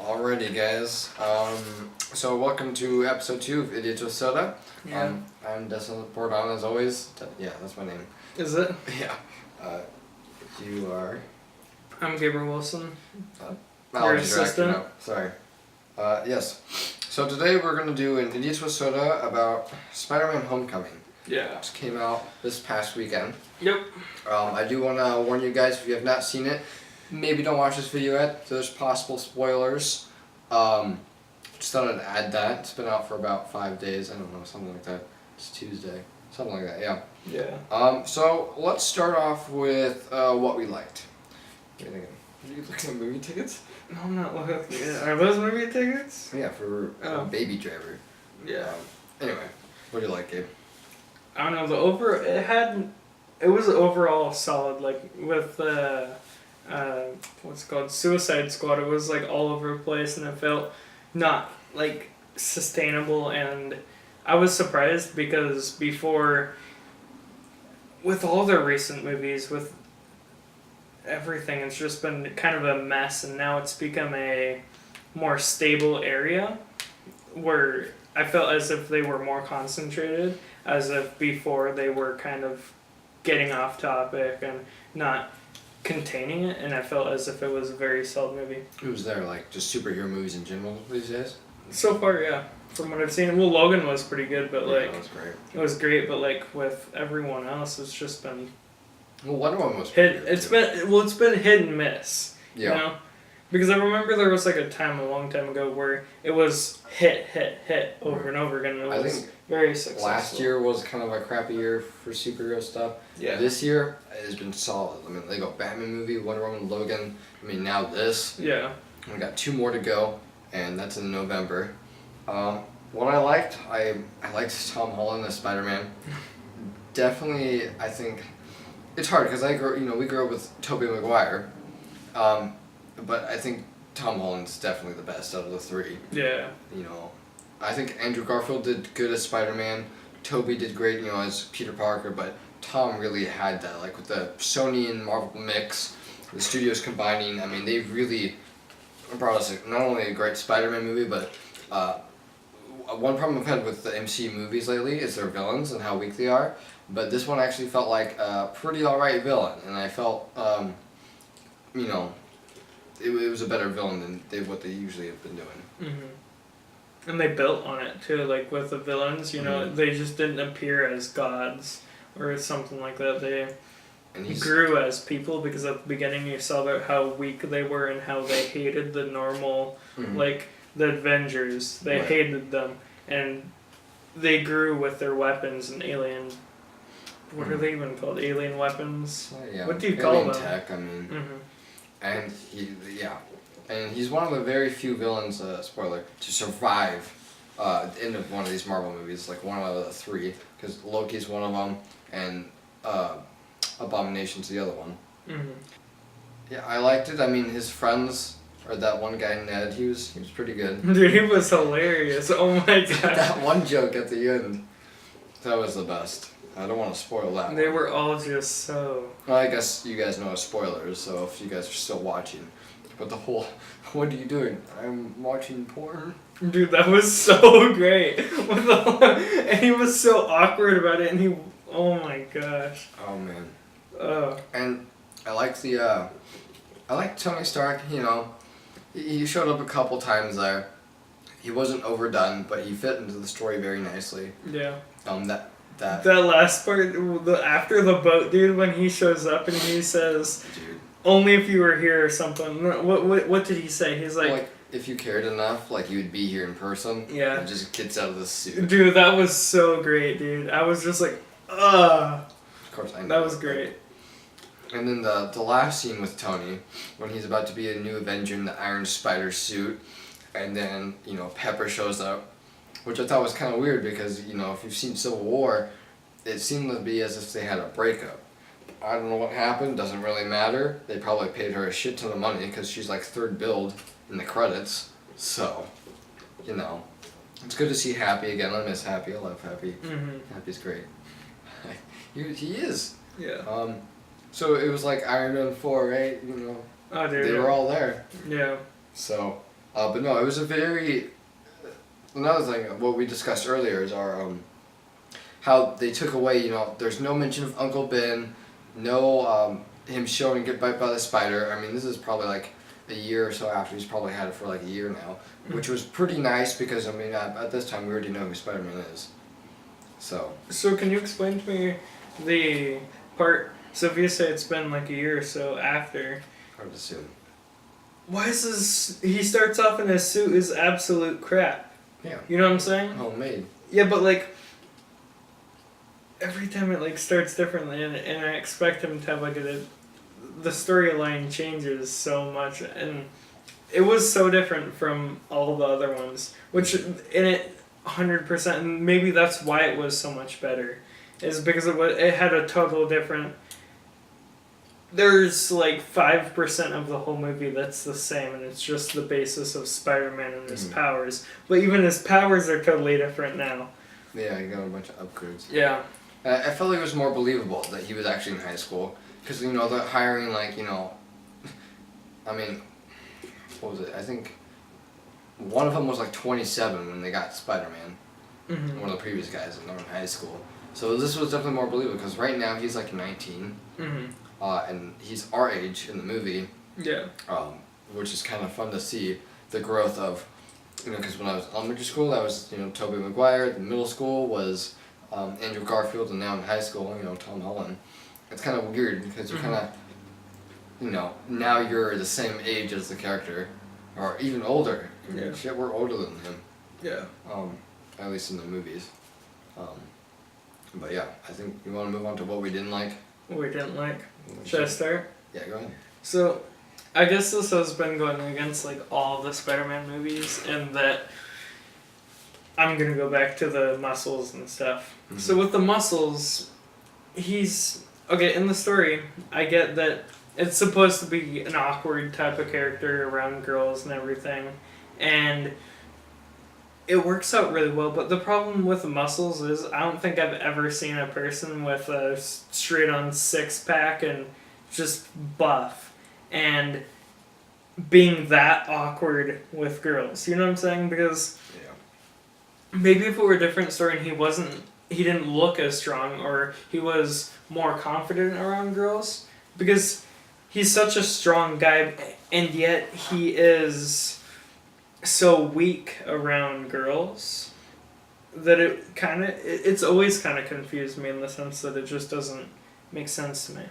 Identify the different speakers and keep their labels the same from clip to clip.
Speaker 1: Alrighty, guys. So welcome to episode 2 of Idiots with Soda.
Speaker 2: Yeah.
Speaker 1: I'm Destin Bordon, as always. Yeah, that's my name.
Speaker 2: Is it?
Speaker 1: Yeah. You are.
Speaker 2: I'm Gabriel Wilson.
Speaker 1: Your
Speaker 2: Your assistant.
Speaker 1: No, sorry. Yes. So today we're gonna do an Idiots with Soda about Spider-Man: Homecoming.
Speaker 2: Yeah.
Speaker 1: Which came out this past weekend.
Speaker 2: Yep.
Speaker 1: I do want to warn you guys, if you have not seen it, maybe don't watch this video yet. There's possible spoilers. Just thought I'd add that. It's been out for about 5 days. I don't know, something like that. It's Tuesday. Something like that, yeah.
Speaker 2: Yeah.
Speaker 1: So let's start off with what we liked. What are you thinking? Are you looking at movie tickets?
Speaker 2: No, I'm not looking. Are those movie tickets?
Speaker 1: Yeah, for Baby Driver.
Speaker 2: Yeah.
Speaker 1: Anyway, what do you like, Gabe?
Speaker 2: I don't know. It was overall solid. Like with what's it called, Suicide Squad. It was like all over the place, and it felt not like sustainable. And I was surprised because before, with all their recent movies, with everything, it's just been kind of a mess, and now it's become a more stable area where I felt as if they were more concentrated, as if before they were kind of getting off topic and not containing it, and I felt as if it was a very solid movie.
Speaker 1: Who's there, like, just superhero movies in general these days?
Speaker 2: So far, yeah. From what I've seen, well, Logan was pretty good, but
Speaker 1: Yeah, that was great.
Speaker 2: it was great, but like with everyone else, it's just been
Speaker 1: Well, Wonder Woman was pretty good,
Speaker 2: it's
Speaker 1: too.
Speaker 2: been hit and miss.
Speaker 1: Yeah.
Speaker 2: You know? Because I remember there was like a time a long time ago where it was hit over and over again, and it was very successful.
Speaker 1: Last year was kind of a crappy year for superhero stuff.
Speaker 2: Yeah.
Speaker 1: This year has been solid. I mean, they got Batman movie, Wonder Woman, Logan. I mean, now this.
Speaker 2: Yeah.
Speaker 1: We got 2 more to go, and that's in November. What I liked, I liked Tom Holland as Spider-Man. Definitely, I think it's hard because we grew up with Tobey Maguire. But I think Tom Holland's definitely the best out of the 3.
Speaker 2: Yeah.
Speaker 1: You know, I think Andrew Garfield did good as Spider-Man. Tobey did great, as Peter Parker, but Tom really had that, like with the Sony and Marvel mix, the studios combining. I mean, they really brought us not only a great Spider-Man movie, but one problem I've had with the MCU movies lately is their villains and how weak they are. But this one actually felt like a pretty alright villain, and I felt, it was a better villain than what they usually have been doing.
Speaker 2: Mm-hmm. And they built on it too, like with the villains,
Speaker 1: Mm-hmm.
Speaker 2: they just didn't appear as gods or something like that. They
Speaker 1: And
Speaker 2: grew as people, because at the beginning you saw about how weak they were and how they hated the normal,
Speaker 1: Mhm.
Speaker 2: like the Avengers. They
Speaker 1: Right.
Speaker 2: hated them, and they grew with their weapons and alien. What are they even called? Alien weapons?
Speaker 1: Yeah,
Speaker 2: What do you call
Speaker 1: alien
Speaker 2: them?
Speaker 1: tech, I mean.
Speaker 2: Mm-hmm.
Speaker 1: And he's one of the very few villains, spoiler, to survive the end of one of these Marvel movies, like one out of the 3, because Loki's one of them, and Abomination's the other one.
Speaker 2: Mm-hmm.
Speaker 1: Yeah, I liked it. I mean, his friends, or that one guy Ned, he was pretty good.
Speaker 2: Dude, he was hilarious. Oh my god.
Speaker 1: That one joke at the end, that was the best. I don't want to spoil that.
Speaker 2: They
Speaker 1: one.
Speaker 2: were all just so...
Speaker 1: Well, I guess you guys know spoilers, so if you guys are still watching. But the whole, what are you doing? I'm watching porn.
Speaker 2: Dude, that was so great. And he was so awkward about it, and oh my gosh.
Speaker 1: Oh man.
Speaker 2: And
Speaker 1: I like Tony Stark. He showed up a couple times there. He wasn't overdone, but he fit into the story very nicely.
Speaker 2: yeah.
Speaker 1: That
Speaker 2: That last part, after the boat, dude, when he shows up and he says,
Speaker 1: dude.
Speaker 2: "Only if you were here" or something. What did he say? He's
Speaker 1: Like if you cared enough, like you would be here in person.
Speaker 2: Yeah.
Speaker 1: And just gets out of the suit.
Speaker 2: Dude, that was so great, dude. I was just like, ugh.
Speaker 1: Of course, I know.
Speaker 2: That was great.
Speaker 1: And then the last scene with Tony, when he's about to be a new Avenger in the Iron Spider suit, and then, Pepper shows up, which I thought was kind of weird because, if you've seen Civil War, it seemed to be as if they had a breakup. I don't know what happened, doesn't really matter. They probably paid her a shit ton of money because she's like 3rd build in the credits. So, it's good to see Happy again. I miss Happy, I love Happy.
Speaker 2: Mm-hmm.
Speaker 1: Happy's great. He is.
Speaker 2: Yeah.
Speaker 1: So it was like Iron Man 4, right?
Speaker 2: Oh, dude.
Speaker 1: They were all there.
Speaker 2: Yeah.
Speaker 1: So, But no, it was a very. Another thing, what we discussed earlier is our how they took away. There's no mention of Uncle Ben, no him showing get bit by the spider. I mean, this is probably like a year or so after. He's probably had it for like a year now, which was pretty nice because I mean at this time we already know who Spider-Man is. So.
Speaker 2: So can you explain to me the part? So if you say it's been like a year or so after,
Speaker 1: Hard to assume.
Speaker 2: why is his? He starts off in his suit is absolute crap.
Speaker 1: Yeah.
Speaker 2: You know what I'm saying?
Speaker 1: Homemade.
Speaker 2: Yeah, but like every time it like starts differently, and I expect him to have like the storyline changes so much, and it was so different from all the other ones, which in it 100%, and maybe that's why it was so much better, is because it had a total different. There's like 5% of the whole movie that's the same, and it's just the basis of Spider-Man and his powers. But even his powers are totally different now.
Speaker 1: Yeah, he got a bunch of upgrades.
Speaker 2: Yeah.
Speaker 1: I felt like it was more believable that he was actually in high school. Because, the hiring, I mean, what was it? I think one of them was like 27 when they got Spider-Man.
Speaker 2: Mm-hmm.
Speaker 1: One of the previous guys when they were in high school. So this was definitely more believable because right now he's like 19.
Speaker 2: Mm-hmm.
Speaker 1: And he's our age in the movie.
Speaker 2: Yeah.
Speaker 1: Which is kind of fun to see the growth of, because when I was in elementary school, that was, Tobey Maguire. The middle school was Andrew Garfield, and now in high school, Tom Holland. It's kind of weird because you're kind of, now you're the same age as the character, or even older.
Speaker 2: Yeah.
Speaker 1: Shit, we're older than him.
Speaker 2: Yeah.
Speaker 1: At least in the movies. But yeah, I think we want to move on to what we didn't like.
Speaker 2: We didn't like. Should I start?
Speaker 1: Yeah, go ahead.
Speaker 2: So, I guess this has been going against like all the Spider-Man movies, in that I'm gonna go back to the muscles and stuff.
Speaker 1: Mm-hmm.
Speaker 2: So with the muscles, he's okay in the story. I get that it's supposed to be an awkward type of character around girls and everything, and it works out really well. But the problem with the muscles is I don't think I've ever seen a person with a straight-on six-pack and just buff and being that awkward with girls. You know what I'm saying? Because maybe if it were a different story and he didn't look as strong, or he was more confident around girls, because he's such a strong guy and yet he is so weak around girls that it's always kind of confused me in the sense that it just doesn't make sense to me.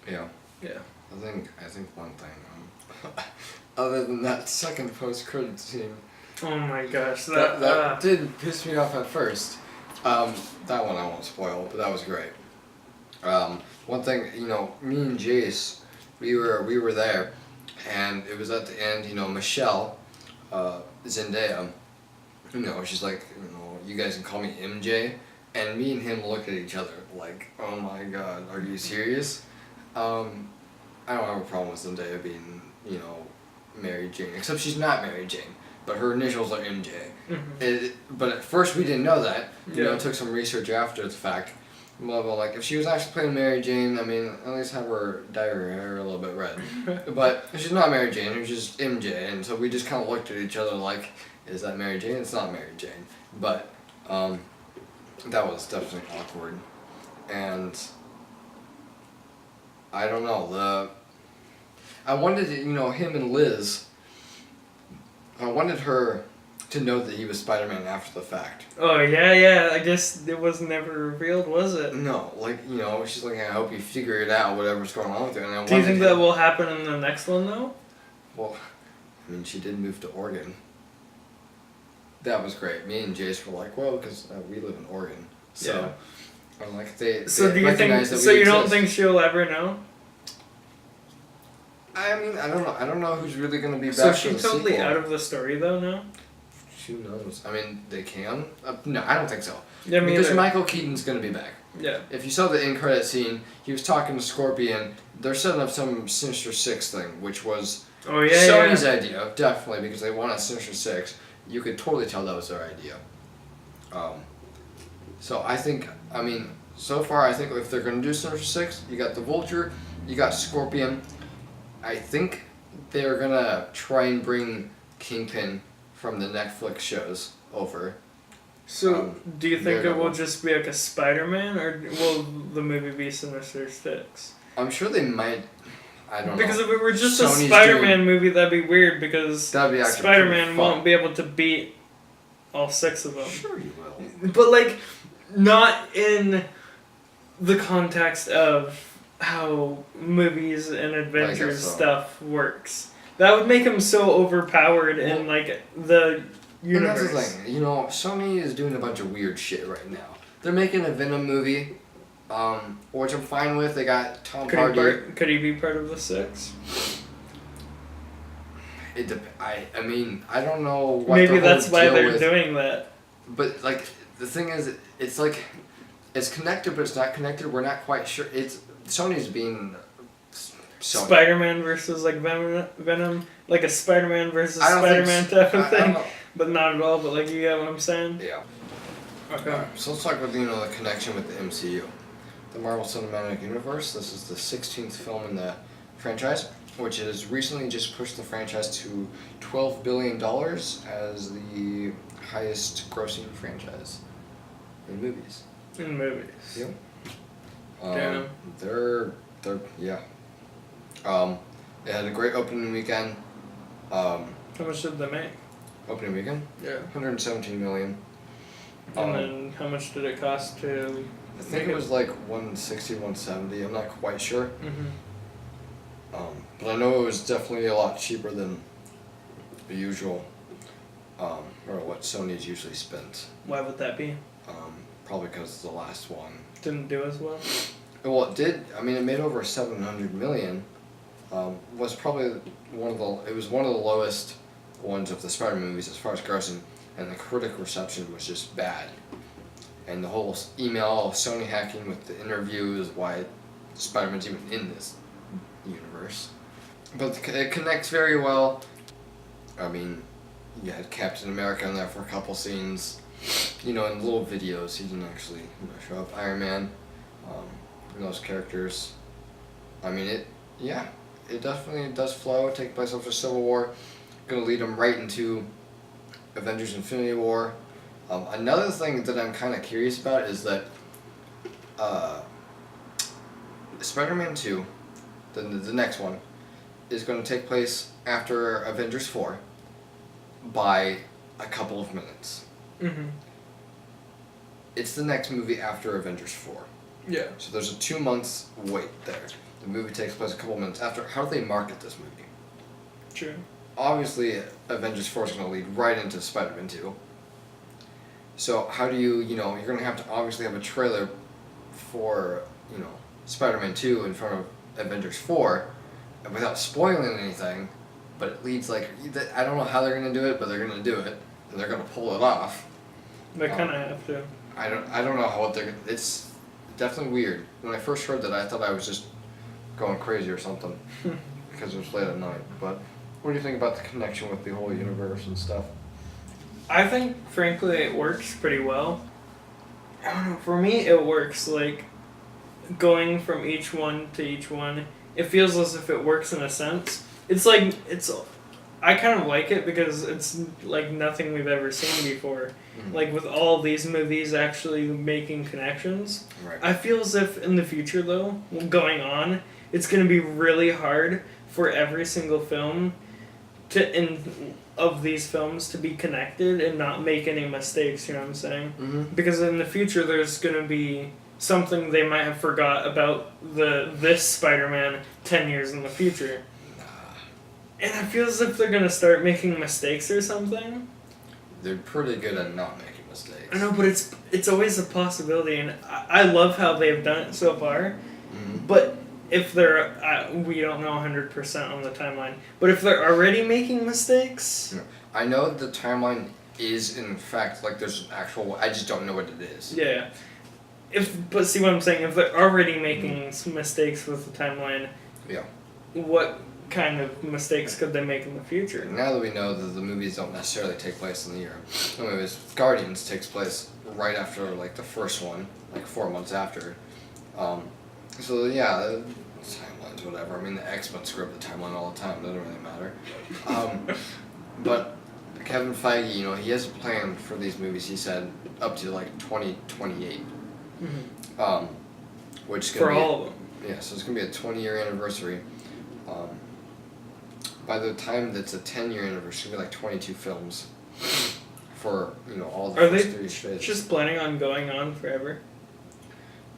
Speaker 1: Yeah.
Speaker 2: Yeah.
Speaker 1: I think one thing, other than that second post-credit scene,
Speaker 2: Oh my gosh,
Speaker 1: that did piss me off at first. That one I won't spoil, but that was great. One thing, me and Jace, we were there, and it was at the end. Michelle, Zendaya, she's like, you guys can call me MJ, and me and him looked at each other like, oh my god, are you serious? I don't have a problem with Zendaya being, Mary Jane, except she's not Mary Jane, but her initials are MJ.
Speaker 2: Mm-hmm.
Speaker 1: But at first we didn't know that.
Speaker 2: Yeah.
Speaker 1: Took some research after the fact. Well, like, if she was actually playing Mary Jane, I mean, at least have her dye her hair a little bit red. But she's not Mary Jane, she's just MJ, and so we just kind of looked at each other like, is that Mary Jane? It's not Mary Jane. But, that was definitely awkward. And I don't know, I wanted, him and Liz, I wanted her to know that he was Spider-Man after the fact.
Speaker 2: Oh, yeah, I guess it was never revealed, was it?
Speaker 1: No, she's like, I hope you figure it out, whatever's going on with you. And
Speaker 2: Do you think that will happen in the next one, though?
Speaker 1: Well, I mean, she did move to Oregon. That was great. Me and Jace were like, well, because we live in Oregon. So, I'm like, they
Speaker 2: So do you think?
Speaker 1: recognize that we
Speaker 2: So you don't
Speaker 1: exist.
Speaker 2: think she'll ever know?
Speaker 1: I mean, I don't know. I don't know who's really going to be back
Speaker 2: So
Speaker 1: for
Speaker 2: she's
Speaker 1: the
Speaker 2: totally
Speaker 1: sequel.
Speaker 2: out of the story, though, now?
Speaker 1: Who knows? I mean, they can. No, I don't think so.
Speaker 2: Yeah, me
Speaker 1: because
Speaker 2: either.
Speaker 1: Michael Keaton's going to be back.
Speaker 2: Yeah.
Speaker 1: If you saw the end credit scene, he was talking to Scorpion. They're setting up some Sinister Six thing, which was
Speaker 2: Oh, yeah,
Speaker 1: Sony's idea, definitely, because they wanted Sinister Six. You could totally tell that was their idea. So I think, so far I think if they're going to do Sinister Six, you got the Vulture, you got Scorpion. I think they're going to try and bring Kingpin from the Netflix shows over.
Speaker 2: So, do you think it will
Speaker 1: Daredevil.
Speaker 2: just be like a Spider-Man, or will the movie be Sinister Six?
Speaker 1: I'm sure they might. I don't
Speaker 2: Because
Speaker 1: know.
Speaker 2: if it were just
Speaker 1: Sony's
Speaker 2: a Spider-Man movie, that'd be weird because
Speaker 1: That'd be actually
Speaker 2: Spider-Man
Speaker 1: pretty
Speaker 2: won't
Speaker 1: fun.
Speaker 2: be able to beat all 6 of them.
Speaker 1: Sure you will.
Speaker 2: But like, not in the context of how movies and adventures
Speaker 1: so.
Speaker 2: stuff works. That would make him so overpowered in like the
Speaker 1: And that's the
Speaker 2: universe.
Speaker 1: thing, Sony is doing a bunch of weird shit right now. They're making a Venom movie, which I'm fine with. They got Tom Hardy.
Speaker 2: Could he be part of the 6?
Speaker 1: I mean, I don't know what
Speaker 2: Maybe
Speaker 1: the whole
Speaker 2: that's why
Speaker 1: deal
Speaker 2: they're
Speaker 1: with,
Speaker 2: doing that.
Speaker 1: But like the thing is, it's like it's connected, but it's not connected. We're not quite sure. It's Sony's being Sony.
Speaker 2: Spider-Man versus like Venom, like a Spider-Man versus
Speaker 1: I don't
Speaker 2: Spider-Man
Speaker 1: think
Speaker 2: type of
Speaker 1: I don't
Speaker 2: thing,
Speaker 1: know.
Speaker 2: but not at all. But like, you get what I'm saying?
Speaker 1: Yeah.
Speaker 2: Okay.
Speaker 1: Alright, so let's talk about the connection with the MCU, the Marvel Cinematic Universe. This is the 16th film in the franchise, which has recently just pushed the franchise to $12 billion as the highest grossing franchise in movies.
Speaker 2: In movies.
Speaker 1: Yep.
Speaker 2: Damn.
Speaker 1: They're yeah. It had a great opening weekend.
Speaker 2: How much did they make?
Speaker 1: Opening weekend,
Speaker 2: Yeah.
Speaker 1: 117 million.
Speaker 2: And then how much did it cost to?
Speaker 1: I think it was like 160, 170. I'm not quite sure.
Speaker 2: Mm-hmm.
Speaker 1: But I know it was definitely a lot cheaper than the usual, or what Sony's usually spent.
Speaker 2: Why would that be?
Speaker 1: Probably because it's the last one.
Speaker 2: Didn't do as well.
Speaker 1: Well, it did. I mean, it made over 700 million. Was probably it was one of the lowest ones of the Spider-Man movies as far as grossing, and the critic reception was just bad. And the whole email of Sony hacking with the interviews, why Spider-Man's even in this universe. But it connects very well. I mean, you had Captain America in there for a couple scenes. In little videos, he didn't actually show up. Iron Man, and those characters. I mean, it definitely does flow. Take place after Civil War. Gonna lead them right into Avengers: Infinity War. Another thing that I'm kind of curious about is that Spider-Man 2, the next one, is going to take place after Avengers 4 by a couple of minutes.
Speaker 2: Mm-hmm.
Speaker 1: It's the next movie after Avengers 4.
Speaker 2: Yeah.
Speaker 1: So there's a 2 months wait there. The movie takes place a couple of minutes after. How do they market this movie?
Speaker 2: True.
Speaker 1: Obviously, Avengers 4 is going to lead right into Spider-Man 2. So how do you're going to have to obviously have a trailer for, Spider-Man 2 in front of Avengers 4 without spoiling anything, but it leads I don't know how they're going to do it, but they're going to do it, and they're going to pull it off.
Speaker 2: They kind of have to.
Speaker 1: I don't know how it's definitely weird. When I first heard that, I thought I was just going crazy or something because it was late at night. But what do you think about the connection with the whole universe and stuff?
Speaker 2: I think, frankly, it works pretty well. I don't know. For me, it works. Like, going from each one to each one, it feels as if it works in a sense. I kind of like it because it's like nothing we've ever seen before.
Speaker 1: Mm-hmm.
Speaker 2: Like, with all these movies actually making connections.
Speaker 1: Right.
Speaker 2: I feel as if in the future, though, going on, it's going to be really hard for every single film of these films to be connected and not make any mistakes, you know what I'm saying?
Speaker 1: Mm-hmm.
Speaker 2: Because in the future there's going to be something they might have forgot about this Spider-Man 10 years in the future. And I feel as if they're going to start making mistakes or something.
Speaker 1: They're pretty good at not making mistakes.
Speaker 2: I know, but it's always a possibility, and I love how they've done it so far.
Speaker 1: Mm-hmm.
Speaker 2: But if they're, we don't know 100% on the timeline, but if they're already making mistakes...
Speaker 1: I know the timeline is, in fact, there's an actual... I just don't know what it is.
Speaker 2: Yeah. But see what I'm saying? If they're already making some mistakes with the timeline...
Speaker 1: Yeah.
Speaker 2: What kind of mistakes could they make in the future?
Speaker 1: Now that we know that the movies don't necessarily take place in the year. Anyways, Guardians takes place right after, the first one, 4 months after. So, yeah, the timelines, whatever. I mean, the X-Men screw up the timeline all the time. It doesn't really matter. But Kevin Feige, you know, he has a plan for these movies. He said up to like 2028.
Speaker 2: Mm-hmm.
Speaker 1: Which is
Speaker 2: For
Speaker 1: gonna be
Speaker 2: all of them.
Speaker 1: yeah, so it's gonna be a 20-year anniversary. By the time that's a 10-year anniversary, it's gonna be like 22 films for all the
Speaker 2: Are
Speaker 1: first
Speaker 2: they
Speaker 1: three phases.
Speaker 2: just planning on going on forever?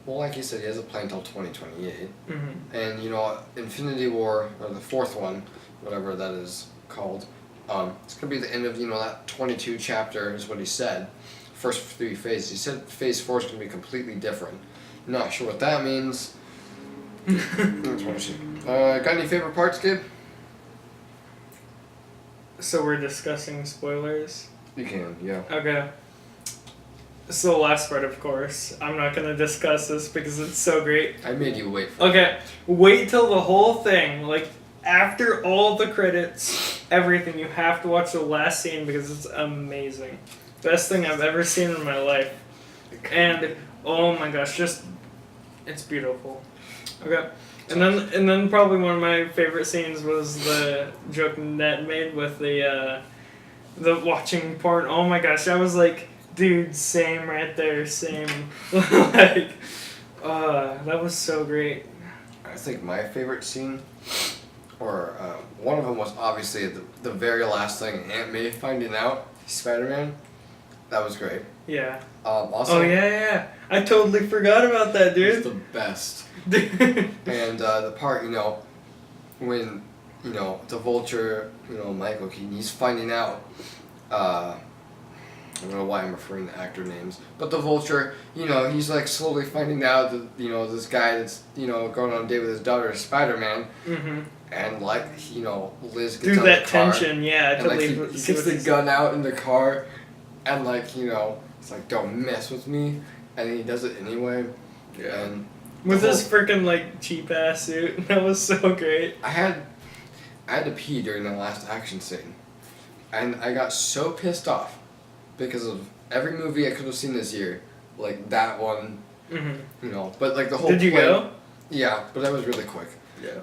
Speaker 1: Well, like you said, he has a plan till 2028,
Speaker 2: Mm-hmm.
Speaker 1: and Infinity War or the fourth one, whatever that is called, it's gonna be the end of that 22 chapter is what he said. First three phases. He said phase 4 is gonna be completely different. Not sure what that means. Let's watch it. Got any favorite parts, Gabe?
Speaker 2: So we're discussing spoilers.
Speaker 1: You can, yeah.
Speaker 2: Okay. So the last part, of course. I'm not gonna discuss this because it's so great.
Speaker 1: I made you wait for
Speaker 2: Okay, wait till the whole thing, like after all the credits, everything. You have to watch the last scene because it's amazing. Best thing I've ever seen in my life. And oh my gosh, it's beautiful. Okay. And then probably one of my favorite scenes was the joke Ned made with the watching porn. Oh my gosh, I was like, dude, same right there, same. Like, that was so great.
Speaker 1: I think my favorite scene, or one of them was obviously the very last thing, Aunt May finding out he's Spider-Man. That was great.
Speaker 2: Yeah.
Speaker 1: Also,
Speaker 2: Oh yeah. I totally forgot about that,
Speaker 1: it was
Speaker 2: dude.
Speaker 1: the best.
Speaker 2: Dude.
Speaker 1: And the part, when, the Vulture, Michael Keaton, he's finding out, I don't know why I'm referring to actor names, but the Vulture, he's like slowly finding out that, this guy that's, going on a date with his daughter is Spider-Man,
Speaker 2: Mm-hmm.
Speaker 1: and like, Liz gets
Speaker 2: Through
Speaker 1: out
Speaker 2: that
Speaker 1: of the car,
Speaker 2: tension, yeah. I
Speaker 1: and like
Speaker 2: totally
Speaker 1: he
Speaker 2: see
Speaker 1: gets
Speaker 2: what
Speaker 1: the
Speaker 2: he's-
Speaker 1: gun out in the car, and like, it's like, don't mess with me, and he does it anyway, and
Speaker 2: With
Speaker 1: the
Speaker 2: his freaking like cheap ass suit. That was so great.
Speaker 1: I had to pee during the last action scene, and I got so pissed off because of every movie I could have seen this year, like that one,
Speaker 2: Mm-hmm.
Speaker 1: But like the whole.
Speaker 2: Did you
Speaker 1: plane,
Speaker 2: go?
Speaker 1: Yeah, but that was really quick.
Speaker 2: Yeah.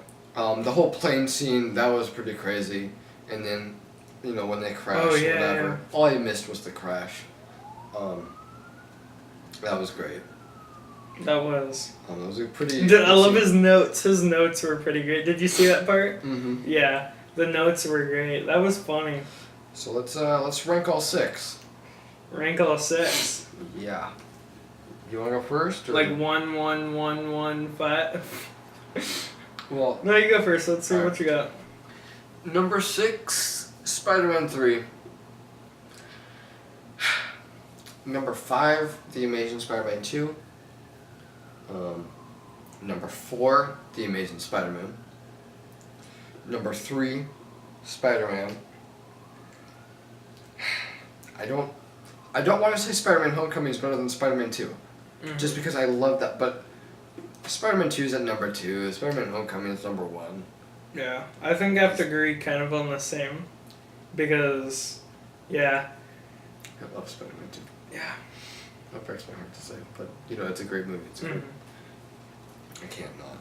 Speaker 1: The whole plane scene that was pretty crazy, and then, when they crashed
Speaker 2: Oh,
Speaker 1: or
Speaker 2: yeah,
Speaker 1: whatever.
Speaker 2: yeah.
Speaker 1: All I missed was the crash. That was great.
Speaker 2: That was.
Speaker 1: It was a pretty.
Speaker 2: Dude, I love his notes. His notes were pretty great. Did you see that part?
Speaker 1: Mm-hmm.
Speaker 2: Yeah. The notes were great. That was funny.
Speaker 1: So let's rank all 6.
Speaker 2: Rank all 6.
Speaker 1: Yeah. You want to go first? Or?
Speaker 2: Like 1, 1, 1, 1, 5.
Speaker 1: Well.
Speaker 2: No, you go first. Let's see
Speaker 1: Alright.
Speaker 2: what you got.
Speaker 1: Number 6, Spider-Man 3. Number 5, The Amazing Spider-Man 2. Number 4, The Amazing Spider-Man. Number 3, Spider-Man. I don't want to say Spider-Man Homecoming is better than Spider-Man 2.
Speaker 2: Mm-hmm.
Speaker 1: Just because I love that, but Spider-Man 2 is at number 2, Spider-Man Homecoming is number 1.
Speaker 2: Yeah. I think I have to agree kind of on the same. Because, yeah.
Speaker 1: I love Spider-Man 2.
Speaker 2: Yeah.
Speaker 1: That breaks my heart to say, but it's a great movie. It's a great.
Speaker 2: Mm-hmm.
Speaker 1: I can't not.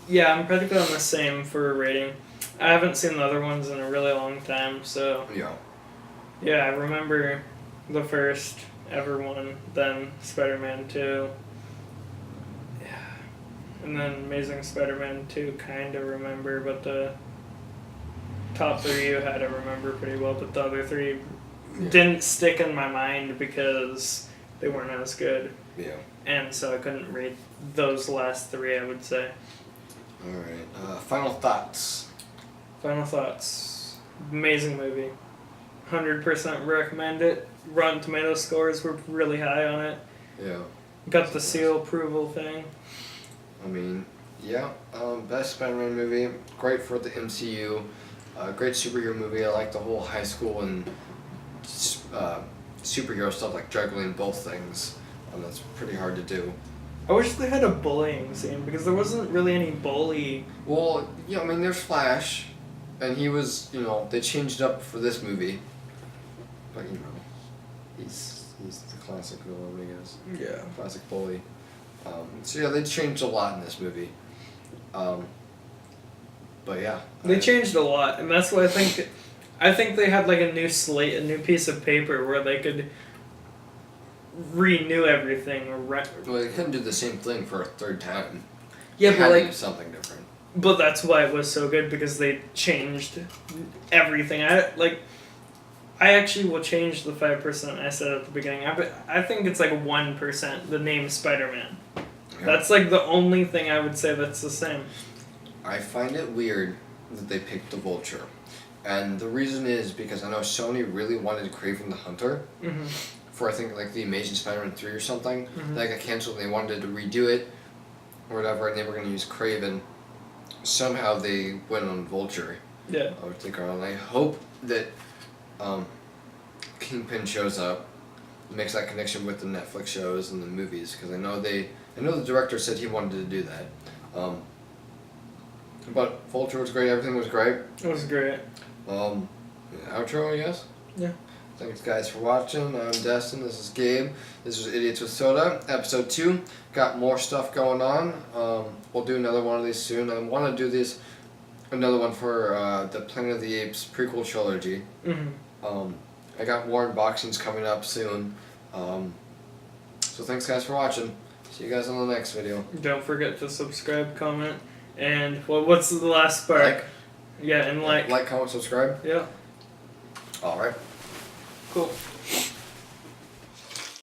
Speaker 2: Yeah, I'm practically on the same for a rating. I haven't seen the other ones in a really long time, so
Speaker 1: Yeah.
Speaker 2: yeah, I remember the first ever one, then Spider-Man 2. Yeah. And then Amazing Spider-Man 2 kind of remember, but the top 3 you had to remember pretty well, but the other 3 didn't stick in my mind because they weren't as good.
Speaker 1: Yeah.
Speaker 2: And so I couldn't rate those last 3, I would say.
Speaker 1: Alright. Final thoughts.
Speaker 2: Final thoughts. Amazing movie. 100% recommend it. Rotten Tomato scores were really high on it.
Speaker 1: Yeah.
Speaker 2: Got the seal approval thing.
Speaker 1: I mean, yeah. Best Spider-Man movie. Great for the MCU. Great superhero movie. I like the whole high school and superhero stuff, like juggling both things. That's pretty hard to do.
Speaker 2: I wish they had a bullying scene because there wasn't really any bully.
Speaker 1: Well, I mean, there's Flash, and he was, they changed up for this movie. But, he's the classic villain, I guess.
Speaker 2: Yeah.
Speaker 1: Classic bully. So yeah, they changed a lot in this movie. But yeah.
Speaker 2: They changed a lot, and that's why I think I think they had like a new slate, a new piece of paper where they could renew everything or
Speaker 1: Well, they couldn't do the same thing for a third time.
Speaker 2: yeah,
Speaker 1: They
Speaker 2: but
Speaker 1: had to
Speaker 2: like
Speaker 1: do something different.
Speaker 2: but that's why it was so good because they changed everything. I actually will change the 5% I said at the beginning. I think it's like 1%. The name Spider-Man.
Speaker 1: Yeah.
Speaker 2: That's like the only thing I would say that's the same.
Speaker 1: I find it weird that they picked the Vulture. And the reason is because I know Sony really wanted Kraven the Hunter
Speaker 2: Mm-hmm.
Speaker 1: for I think like the Amazing Spider-Man 3 or something.
Speaker 2: Mhm.
Speaker 1: That got cancelled and they wanted to redo it or whatever and they were going to use Kraven. Somehow they went on Vulture.
Speaker 2: Yeah.
Speaker 1: I would think around. I hope that Kingpin shows up, makes that connection with the Netflix shows and the movies because I know the director said he wanted to do that. But Vulture was great. Everything was great.
Speaker 2: It was great.
Speaker 1: Outro, I guess.
Speaker 2: Yeah.
Speaker 1: Thanks, guys, for watching. I'm Destin. This is Gabe. This was Idiots with Soda, episode 2. Got more stuff going on. We'll do another one of these soon. I want to do another one for the Planet of the Apes prequel trilogy.
Speaker 2: Mm-hmm.
Speaker 1: I got more unboxings coming up soon. So thanks, guys, for watching. See you guys on the next video.
Speaker 2: Don't forget to subscribe, comment, and what's the last part?
Speaker 1: Like.
Speaker 2: Yeah, and like.
Speaker 1: Like, comment, subscribe.
Speaker 2: Yeah.
Speaker 1: All right.
Speaker 2: Cool.